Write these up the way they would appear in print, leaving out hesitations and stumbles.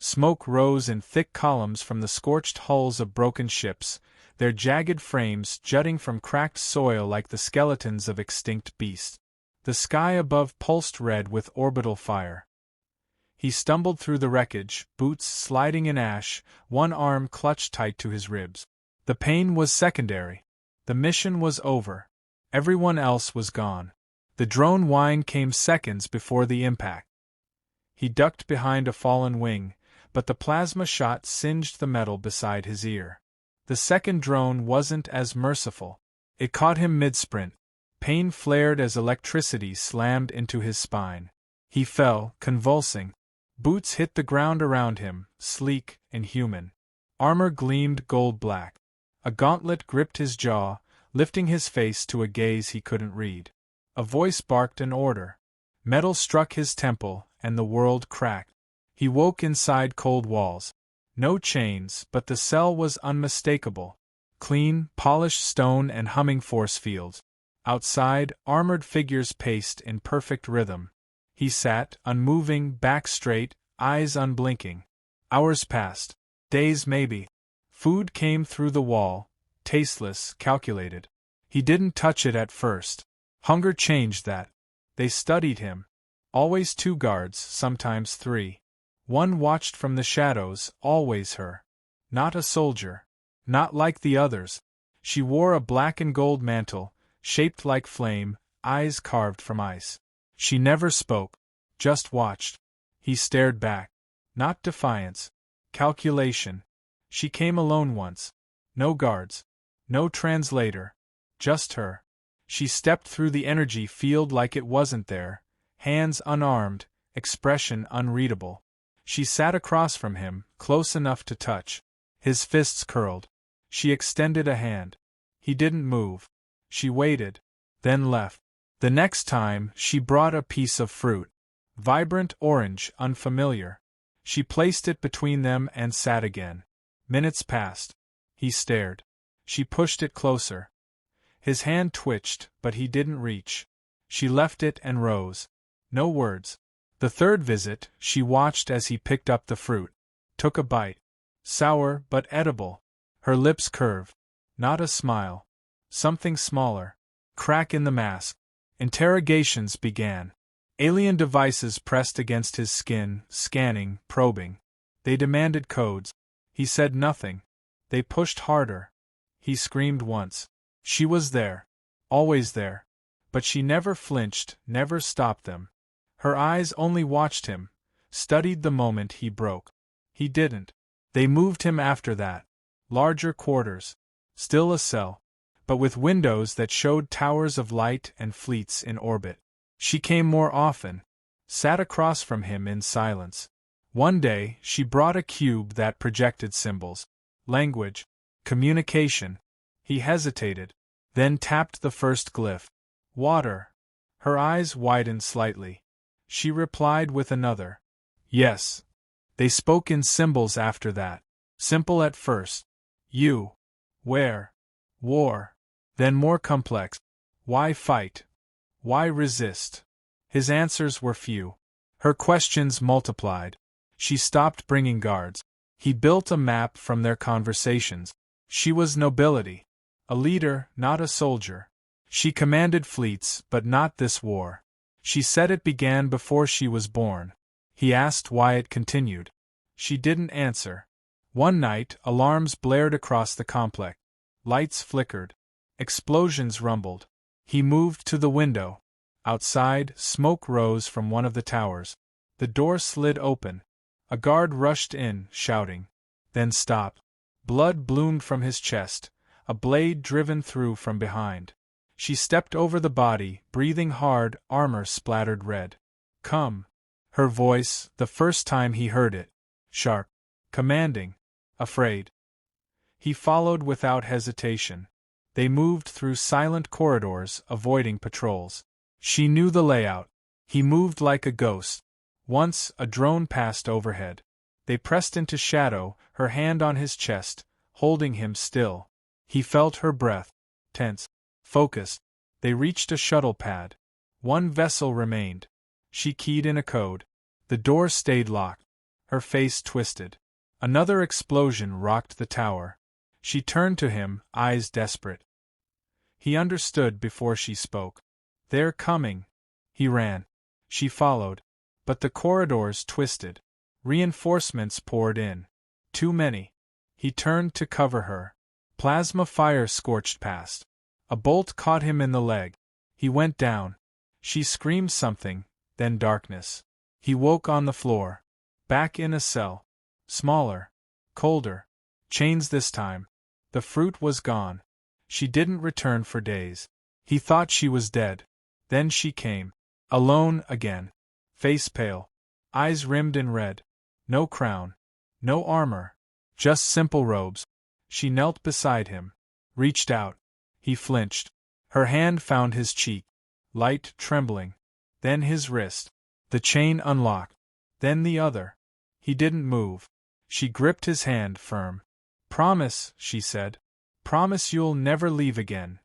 Smoke rose in thick columns from the scorched hulls of broken ships, their jagged frames jutting from cracked soil like the skeletons of extinct beasts. The sky above pulsed red with orbital fire. He stumbled through the wreckage, boots sliding in ash, one arm clutched tight to his ribs. The pain was secondary. The mission was over. Everyone else was gone. The drone whine came seconds before the impact. He ducked behind a fallen wing, but the plasma shot singed the metal beside his ear. The second drone wasn't as merciful. It caught him mid-sprint. Pain flared as electricity slammed into his spine. He fell, convulsing. Boots hit the ground around him, sleek and human. Armor gleamed gold-black. A gauntlet gripped his jaw, lifting his face to a gaze he couldn't read. A voice barked an order. Metal struck his temple, and the world cracked. He woke inside cold walls. No chains, but the cell was unmistakable. Clean, polished stone and humming force fields. Outside, armored figures paced in perfect rhythm. He sat, unmoving, back straight, eyes unblinking. Hours passed. Days maybe. Food came through the wall, tasteless, calculated. He didn't touch it at first. Hunger changed that. They studied him. Always 2 guards, sometimes 3. One watched from the shadows, always her. Not a soldier. Not like the others. She wore a black and gold mantle, shaped like flame, eyes carved from ice. She never spoke, just watched. He stared back. Not defiance. Calculation. She came alone once. No guards. No translator. Just her. She stepped through the energy field like it wasn't there, hands unarmed, expression unreadable. She sat across from him, close enough to touch. His fists curled. She extended a hand. He didn't move. She waited, then left. The next time, she brought a piece of fruit. Vibrant orange, unfamiliar. She placed it between them and sat again. Minutes passed. He stared. She pushed it closer. His hand twitched, but he didn't reach. She left it and rose. No words. The third visit, she watched as he picked up the fruit. Took a bite. Sour, but edible. Her lips curved. Not a smile. Something smaller. Crack in the mask. Interrogations began. Alien devices pressed against his skin, scanning, probing. They demanded codes. He said nothing. They pushed harder. He screamed once. She was there. Always there. But she never flinched, never stopped them. Her eyes only watched him, studied the moment he broke. He didn't. They moved him after that. Larger quarters. Still a cell. But with windows that showed towers of light and fleets in orbit. She came more often. Sat across from him in silence. One day, she brought a cube that projected symbols. Language. Communication. He hesitated. Then tapped the first glyph. Water. Her eyes widened slightly. She replied with another. Yes. They spoke in symbols after that. Simple at first. You. Where? War. Then more complex. Why fight? Why resist? His answers were few. Her questions multiplied. She stopped bringing guards. He built a map from their conversations. She was nobility. A leader, not a soldier. She commanded fleets, but not this war. She said it began before she was born. He asked why it continued. She didn't answer. One night, alarms blared across the complex. Lights flickered. Explosions rumbled. He moved to the window. Outside, smoke rose from one of the towers. The door slid open. A guard rushed in, shouting. Then stopped. Blood bloomed from his chest, a blade driven through from behind. She stepped over the body, breathing hard, armor splattered red. Come. Her voice, the first time he heard it. Sharp. Commanding. Afraid. He followed without hesitation. They moved through silent corridors, avoiding patrols. She knew the layout. He moved like a ghost. Once, a drone passed overhead. They pressed into shadow, her hand on his chest, holding him still. He felt her breath. Tense. Focused. They reached a shuttle pad. One vessel remained. She keyed in a code. The door stayed locked. Her face twisted. Another explosion rocked the tower. She turned to him, eyes desperate. He understood before she spoke. "They're coming." He ran. She followed. But the corridors twisted. Reinforcements poured in. Too many. He turned to cover her. Plasma fire scorched past. A bolt caught him in the leg. He went down. She screamed something, then darkness. He woke on the floor. Back in a cell. Smaller. Colder. Chains this time. The fruit was gone. She didn't return for days. He thought she was dead. Then she came. Alone again. Face pale. Eyes rimmed in red. No crown. No armor. Just simple robes. She knelt beside him. Reached out. He flinched. Her hand found his cheek. Light, trembling. Then his wrist. The chain unlocked. Then the other. He didn't move. She gripped his hand firm. "Promise," she said. "Promise you'll never leave again."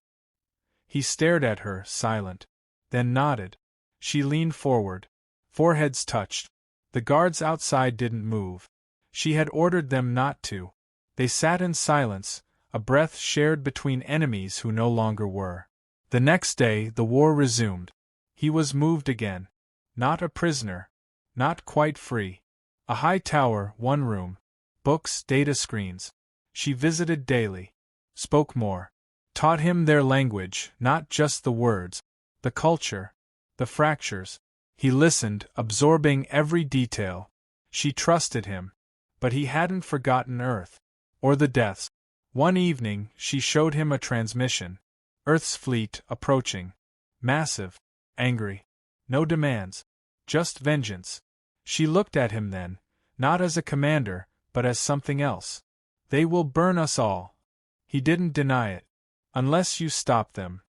He stared at her, silent. Then nodded. She leaned forward. Foreheads touched. The guards outside didn't move. She had ordered them not to. They sat in silence, a breath shared between enemies who no longer were. The next day, the war resumed. He was moved again. Not a prisoner. Not quite free. A high tower, one room. Books, data screens. She visited daily. Spoke more. Taught him their language, not just the words. The culture. The fractures. He listened, absorbing every detail. She trusted him. But he hadn't forgotten Earth. Or the deaths. One evening, she showed him a transmission. Earth's fleet, approaching. Massive. Angry. No demands. Just vengeance. She looked at him then, not as a commander, but as something else. "They will burn us all." He didn't deny it. "Unless you stop them."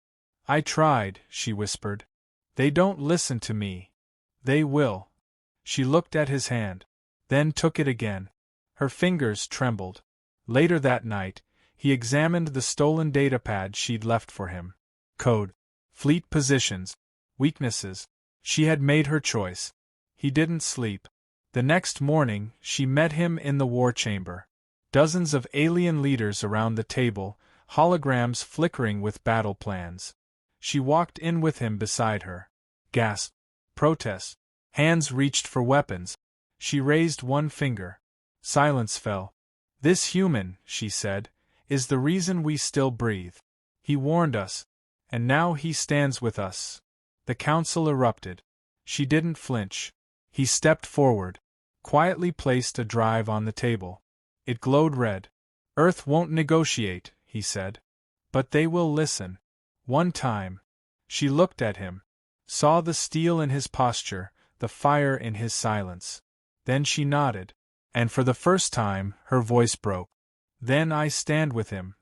"I tried," she whispered. "They don't listen to me." "They will." She looked at his hand. Then took it again. Her fingers trembled. Later that night, he examined the stolen datapad she'd left for him. Code. Fleet positions. Weaknesses. She had made her choice. He didn't sleep. The next morning, she met him in the war chamber. Dozens of alien leaders around the table, holograms flickering with battle plans. She walked in with him beside her. Gasp. Protest. Hands reached for weapons. She raised one finger. Silence fell. "This human," she said, "is the reason we still breathe. He warned us. And now he stands with us." The council erupted. She didn't flinch. He stepped forward. Quietly placed a drive on the table. It glowed red. "Earth won't negotiate," he said. "But they will listen. One time." She looked at him. Saw the steel in his posture, the fire in his silence. Then she nodded. And for the first time, her voice broke. "Then I stand with him."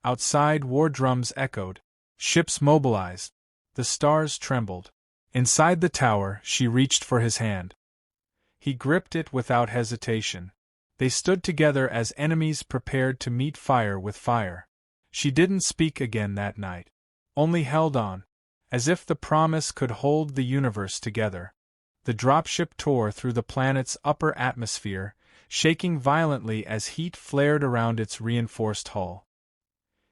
Outside, war drums echoed. Ships mobilized. The stars trembled. Inside the tower, she reached for his hand. He gripped it without hesitation. They stood together as enemies prepared to meet fire with fire. She didn't speak again that night. Only held on. As if the promise could hold the universe together. The dropship tore through the planet's upper atmosphere, shaking violently as heat flared around its reinforced hull.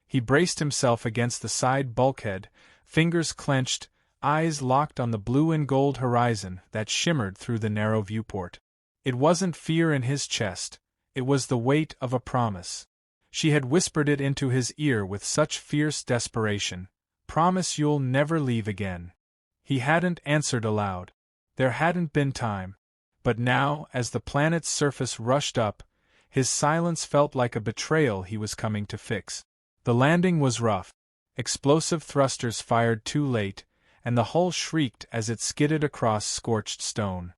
He braced himself against the side bulkhead, fingers clenched, eyes locked on the blue and gold horizon that shimmered through the narrow viewport. It wasn't fear in his chest, it was the weight of a promise. She had whispered it into his ear with such fierce desperation. "Promise you'll never leave again." He hadn't answered aloud. There hadn't been time. But now, as the planet's surface rushed up, his silence felt like a betrayal he was coming to fix. The landing was rough. Explosive thrusters fired too late, and the hull shrieked as it skidded across scorched stone.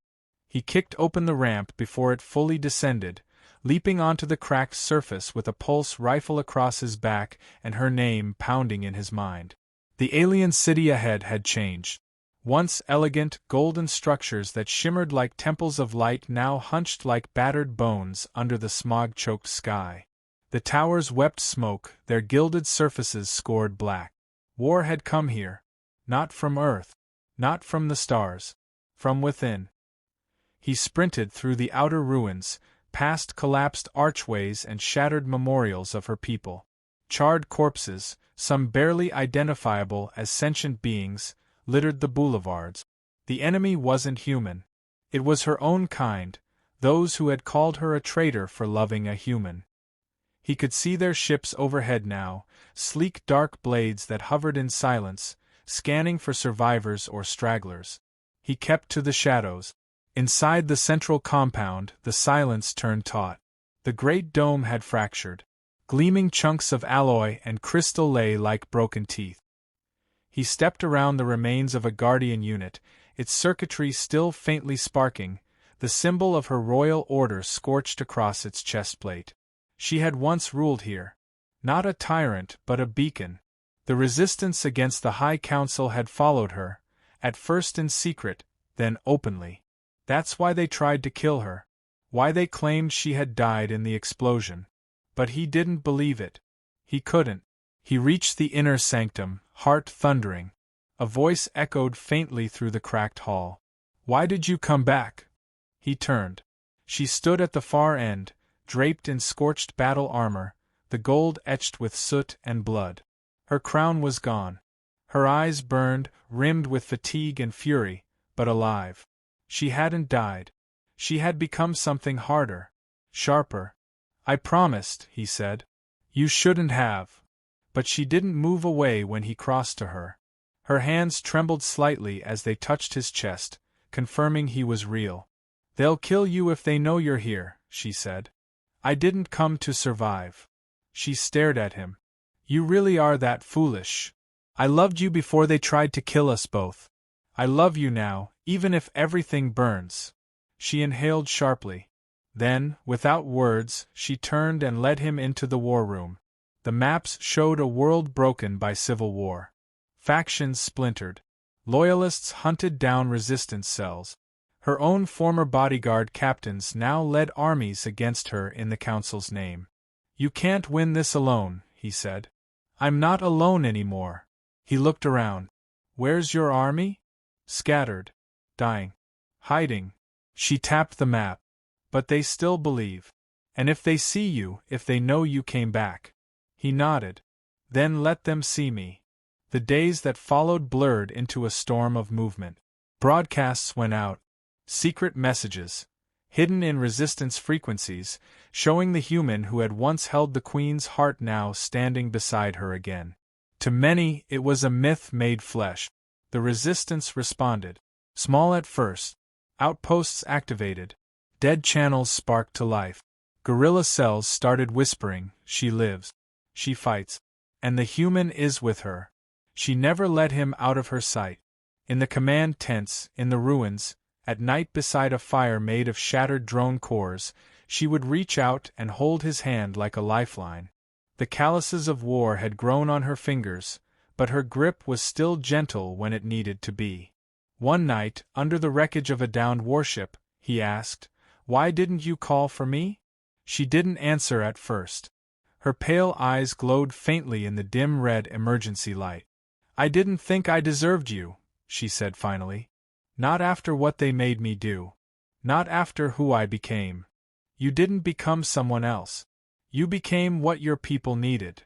He kicked open the ramp before it fully descended, leaping onto the cracked surface with a pulse rifle across his back and her name pounding in his mind. The alien city ahead had changed. Once elegant, golden structures that shimmered like temples of light now hunched like battered bones under the smog-choked sky. The towers wept smoke, their gilded surfaces scored black. War had come here. Not from Earth. Not from the stars. From within. He sprinted through the outer ruins, past collapsed archways and shattered memorials of her people. Charred corpses, some barely identifiable as sentient beings, littered the boulevards. The enemy wasn't human. It was her own kind, those who had called her a traitor for loving a human. He could see their ships overhead now, sleek dark blades that hovered in silence, scanning for survivors or stragglers. He kept to the shadows. Inside the central compound, the silence turned taut. The great dome had fractured. Gleaming chunks of alloy and crystal lay like broken teeth. He stepped around the remains of a Guardian unit, its circuitry still faintly sparking, the symbol of her royal order scorched across its chestplate. She had once ruled here. Not a tyrant, but a beacon. The resistance against the High Council had followed her, at first in secret, then openly. That's why they tried to kill her. Why they claimed she had died in the explosion. But he didn't believe it. He couldn't. He reached the inner sanctum, heart thundering. A voice echoed faintly through the cracked hall. "Why did you come back?" He turned. She stood at the far end, draped in scorched battle armor, the gold etched with soot and blood. Her crown was gone. Her eyes burned, rimmed with fatigue and fury, but alive. She hadn't died. She had become something harder, sharper. "I promised," he said. "You shouldn't have." But she didn't move away when he crossed to her. Her hands trembled slightly as they touched his chest, confirming he was real. "They'll kill you if they know you're here," she said. "I didn't come to survive." She stared at him. "You really are that foolish. I loved you before they tried to kill us both. I love you now, even if everything burns." She inhaled sharply. Then, without words, she turned and led him into the war room. The maps showed a world broken by civil war. Factions splintered. Loyalists hunted down resistance cells. Her own former bodyguard captains now led armies against her in the Council's name. "You can't win this alone," he said. "I'm not alone anymore." He looked around. "Where's your army?" "Scattered. Dying. Hiding." She tapped the map. "But they still believe. And if they see you, if they know you came back." He nodded. "Then let them see me." The days that followed blurred into a storm of movement. Broadcasts went out. Secret messages, hidden in resistance frequencies, showing the human who had once held the Queen's heart now standing beside her again. To many, it was a myth made flesh. The resistance responded. Small at first. Outposts activated. Dead channels sparked to life. Guerrilla cells started whispering, "She lives. She fights. And the human is with her." She never let him out of her sight. In the command tents, in the ruins, at night beside a fire made of shattered drone cores, she would reach out and hold his hand like a lifeline. The calluses of war had grown on her fingers, but her grip was still gentle when it needed to be. One night, under the wreckage of a downed warship, he asked, "Why didn't you call for me?" She didn't answer at first. Her pale eyes glowed faintly in the dim red emergency light. "I didn't think I deserved you," she said finally. "Not after what they made me do. Not after who I became. You didn't become someone else. You became what your people needed.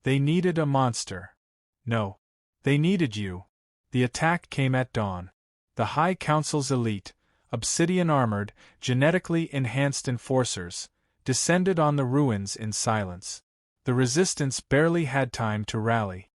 They needed a monster. No. They needed you." The attack came at dawn. The High Council's elite, obsidian-armored, genetically enhanced enforcers, descended on the ruins in silence. The resistance barely had time to rally.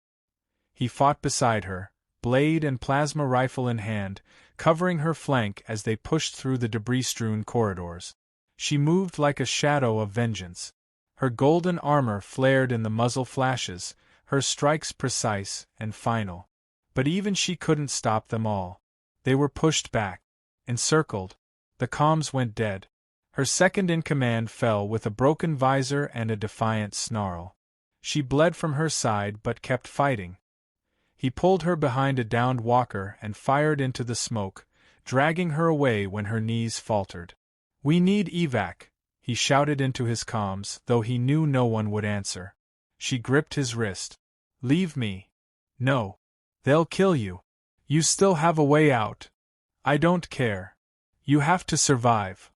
He fought beside her, blade and plasma rifle in hand, covering her flank as they pushed through the debris-strewn corridors. She moved like a shadow of vengeance. Her golden armor flared in the muzzle flashes, her strikes precise and final. But even she couldn't stop them all. They were pushed back, encircled. The comms went dead. Her second-in-command fell with a broken visor and a defiant snarl. She bled from her side but kept fighting. He pulled her behind a downed walker and fired into the smoke, dragging her away when her knees faltered. "We need evac," he shouted into his comms, though he knew no one would answer. She gripped his wrist. "Leave me." "No. They'll kill you. You still have a way out." "I don't care. You have to survive.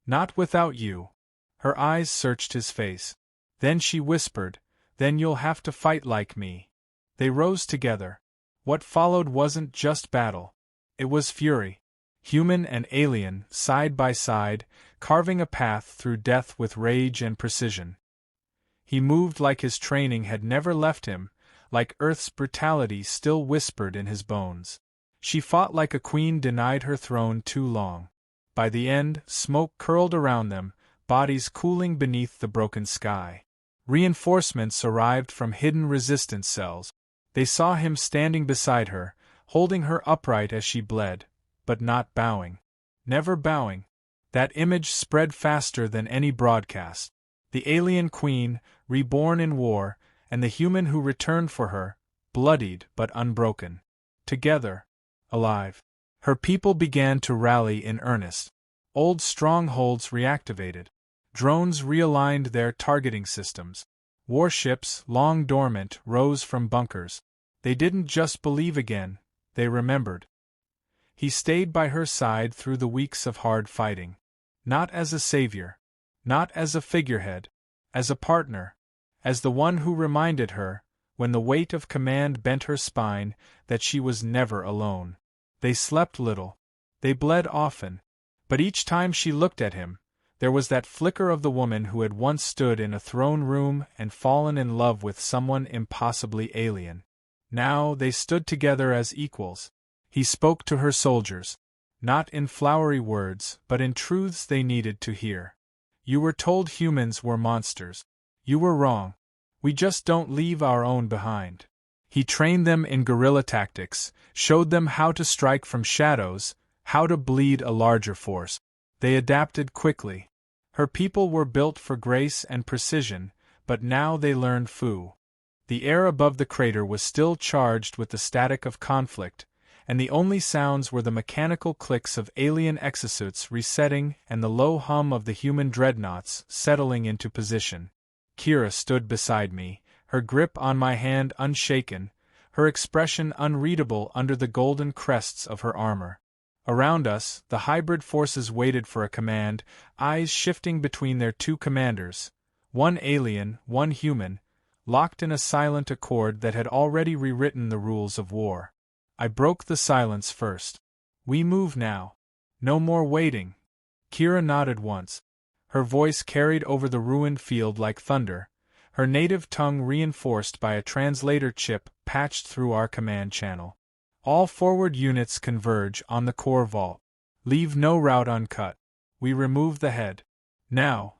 Not without you. Her eyes searched his face. Then she whispered, then you'll have to fight like me. They rose together. What followed wasn't just battle. It was fury. Human and alien, side by side, carving a path through death with rage and precision. He moved like his training had never left him, like Earth's brutality still whispered in his bones. She fought like a queen denied her throne too long. By the end, smoke curled around them, bodies cooling beneath the broken sky. Reinforcements arrived from hidden resistance cells. They saw him standing beside her, holding her upright as she bled, but not bowing. Never bowing. That image spread faster than any broadcast. The alien queen, reborn in war, and the human who returned for her, bloodied but unbroken. Together. Alive. Her people began to rally in earnest. Old strongholds reactivated. Drones realigned their targeting systems. Warships, long dormant, rose from bunkers. They didn't just believe again, they remembered. He stayed by her side through the weeks of hard fighting. Not as a savior. Not as a figurehead. As a partner. As the one who reminded her, when the weight of command bent her spine, that she was never alone. They slept little. They bled often. But each time she looked at him, there was that flicker of the woman who had once stood in a throne room and fallen in love with someone impossibly alien. Now they stood together as equals. He spoke to her soldiers. Not in flowery words, but in truths they needed to hear. You were told humans were monsters. You were wrong. We just don't leave our own behind. He trained them in guerrilla tactics, showed them how to strike from shadows, how to bleed a larger force. They adapted quickly. Her people were built for grace and precision, but now they learned Fu. The air above the crater was still charged with the static of conflict, and the only sounds were the mechanical clicks of alien exosuits resetting and the low hum of the human dreadnoughts settling into position. Kira stood beside me, her grip on my hand unshaken, her expression unreadable under the golden crests of her armor. Around us, the hybrid forces waited for a command, eyes shifting between their two commanders, one alien, one human, locked in a silent accord that had already rewritten the rules of war. I broke the silence first. We move now. No more waiting. Kira nodded once. Her voice carried over the ruined field like thunder, her native tongue reinforced by a translator chip patched through our command channel. All forward units converge on the core vault. Leave no route uncut. We remove the head. Now.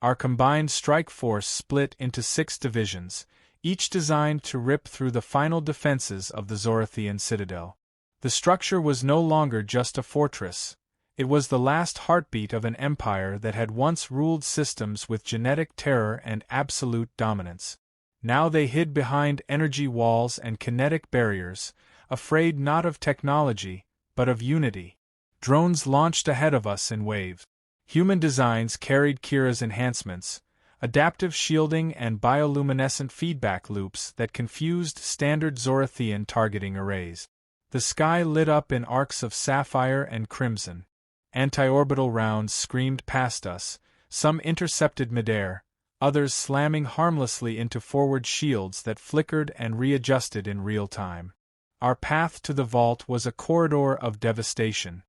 Our combined strike force split into 6 divisions, each designed to rip through the final defenses of the Zorathian citadel. The structure was no longer just a fortress. It was the last heartbeat of an empire that had once ruled systems with genetic terror and absolute dominance. Now they hid behind energy walls and kinetic barriers, afraid not of technology, but of unity. Drones launched ahead of us in waves. Human designs carried Kira's enhancements, adaptive shielding and bioluminescent feedback loops that confused standard Zorathian targeting arrays. The sky lit up in arcs of sapphire and crimson. Anti-orbital rounds screamed past us, some intercepted midair, others slamming harmlessly into forward shields that flickered and readjusted in real time. Our path to the vault was a corridor of devastation.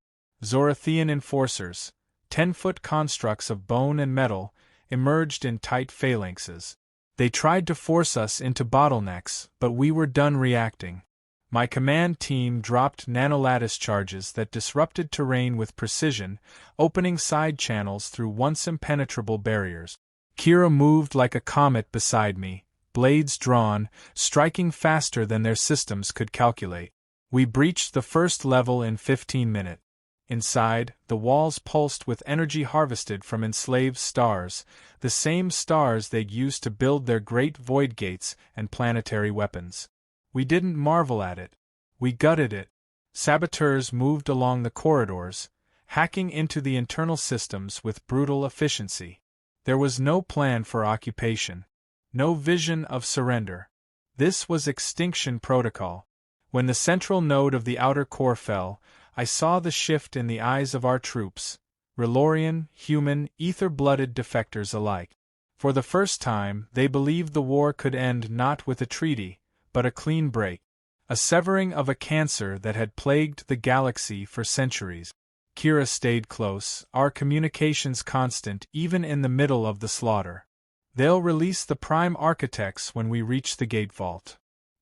Zorathian enforcers, 10-foot constructs of bone and metal, emerged in tight phalanxes. They tried to force us into bottlenecks, but we were done reacting. My command team dropped nanolattice charges that disrupted terrain with precision, opening side channels through once impenetrable barriers. Kira moved like a comet beside me, blades drawn, striking faster than their systems could calculate. We breached the first level in 15 minutes. Inside, the walls pulsed with energy harvested from enslaved stars, the same stars they'd used to build their great void gates and planetary weapons. We didn't marvel at it. We gutted it. Saboteurs moved along the corridors, hacking into the internal systems with brutal efficiency. There was no plan for occupation. No vision of surrender. This was extinction protocol. When the central node of the outer core fell, I saw the shift in the eyes of our troops, Relorian, human, ether-blooded defectors alike. For the first time, they believed the war could end not with a treaty, but a clean break. A severing of a cancer that had plagued the galaxy for centuries. Kira stayed close, our communications constant even in the middle of the slaughter. They'll release the Prime Architects when we reach the gate vault.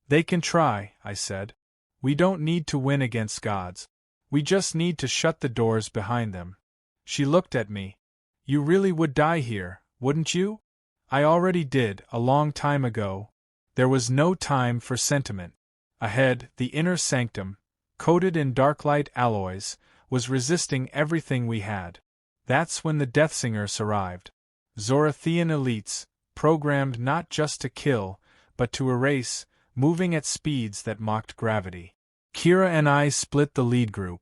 They can try, I said. We don't need to win against gods. We just need to shut the doors behind them. She looked at me. You really would die here, wouldn't you? I already did, a long time ago. There was no time for sentiment. Ahead, the inner sanctum, coated in darklight alloys, was resisting everything we had. That's when the Deathsingers arrived. Zorathian elites, programmed not just to kill, but to erase, moving at speeds that mocked gravity. Kira and I split the lead group.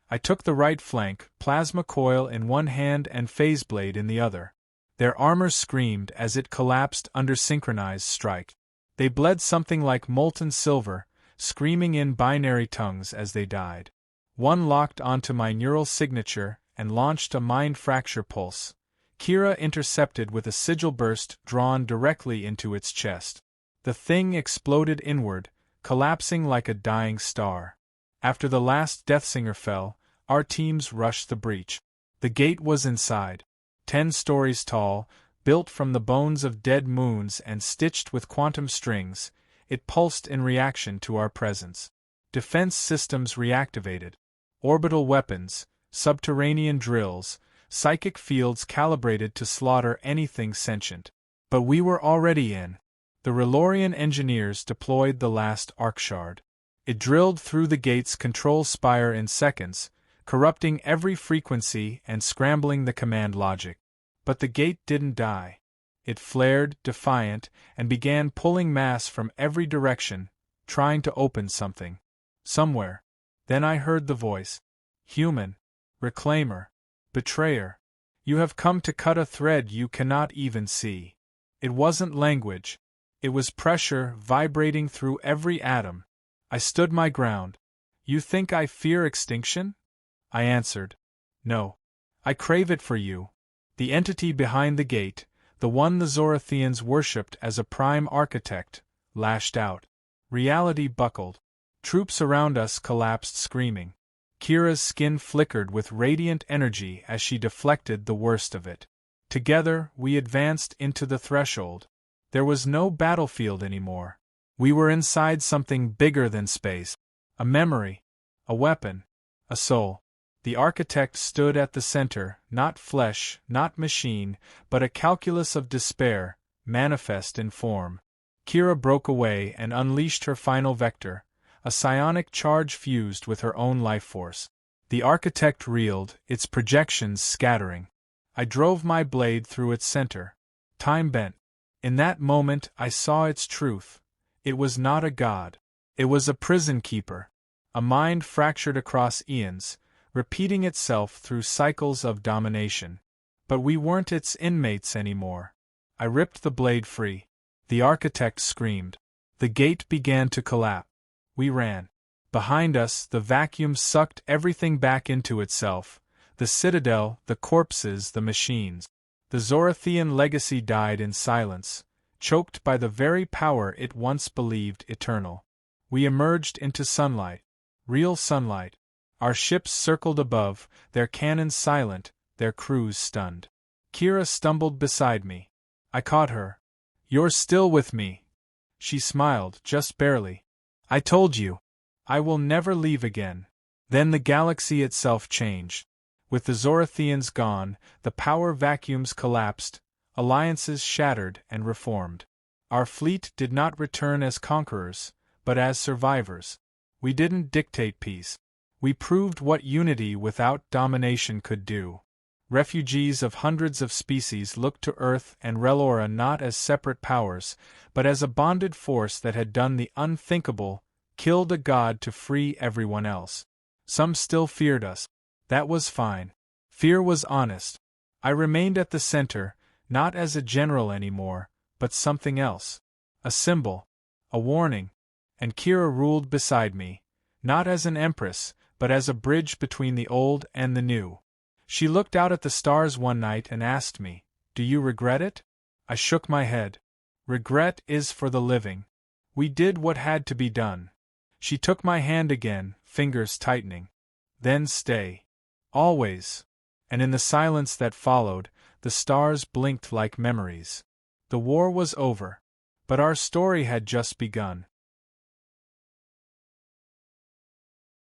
I took the right flank, plasma coil in one hand and phase blade in the other. Their armor screamed as it collapsed under synchronized strike. They bled something like molten silver, screaming in binary tongues as they died. One locked onto my neural signature and launched a mind fracture pulse. Kira intercepted with a sigil burst drawn directly into its chest. The thing exploded inward, collapsing like a dying star. After the last Deathsinger fell, our teams rushed the breach. The gate was inside. 10 stories tall, built from the bones of dead moons and stitched with quantum strings, it pulsed in reaction to our presence. Defense systems reactivated. Orbital weapons, subterranean drills, psychic fields calibrated to slaughter anything sentient. But we were already in. The Relorian engineers deployed the last arc shard. It drilled through the gate's control spire in seconds, corrupting every frequency and scrambling the command logic. But the gate didn't die. It flared, defiant, and began pulling mass from every direction, trying to open something. Somewhere. Then I heard the voice. Human. Reclaimer. Betrayer. You have come to cut a thread you cannot even see. It wasn't language. It was pressure vibrating through every atom. I stood my ground. You think I fear extinction? I answered. No. I crave it for you. The entity behind the gate, the one the Zorathians worshipped as a prime architect, lashed out. Reality buckled. Troops around us collapsed screaming. Kira's skin flickered with radiant energy as she deflected the worst of it. Together, we advanced into the threshold. There was no battlefield anymore. We were inside something bigger than space. A memory. A weapon. A soul. The architect stood at the center, not flesh, not machine, but a calculus of despair, manifest in form. Kira broke away and unleashed her final vector, a psionic charge fused with her own life force. The architect reeled, its projections scattering. I drove my blade through its center. Time bent. In that moment I saw its truth. It was not a god. It was a prison keeper. A mind fractured across eons, repeating itself through cycles of domination. But we weren't its inmates anymore. I ripped the blade free. The architect screamed. The gate began to collapse. We ran. Behind us, the vacuum sucked everything back into itself. The citadel, the corpses, the machines. The Zorathian legacy died in silence, choked by the very power it once believed eternal. We emerged into sunlight. Real sunlight. Our ships circled above, their cannons silent, their crews stunned. Kira stumbled beside me. I caught her. You're still with me. She smiled, just barely. I told you. I will never leave again. Then the galaxy itself changed. With the Zorathians gone, the power vacuums collapsed, alliances shattered and reformed. Our fleet did not return as conquerors, but as survivors. We didn't dictate peace. We proved what unity without domination could do. Refugees of hundreds of species looked to Earth and Relora not as separate powers, but as a bonded force that had done the unthinkable, killed a god to free everyone else. Some still feared us. That was fine. Fear was honest. I remained at the center, not as a general anymore, but something else. A symbol. A warning. And Kira ruled beside me, not as an empress, but as a bridge between the old and the new. She looked out at the stars one night and asked me, "Do you regret it?" I shook my head. Regret is for the living. We did what had to be done. She took my hand again, fingers tightening. Then stay. Always. And in the silence that followed, the stars blinked like memories. The war was over. But our story had just begun.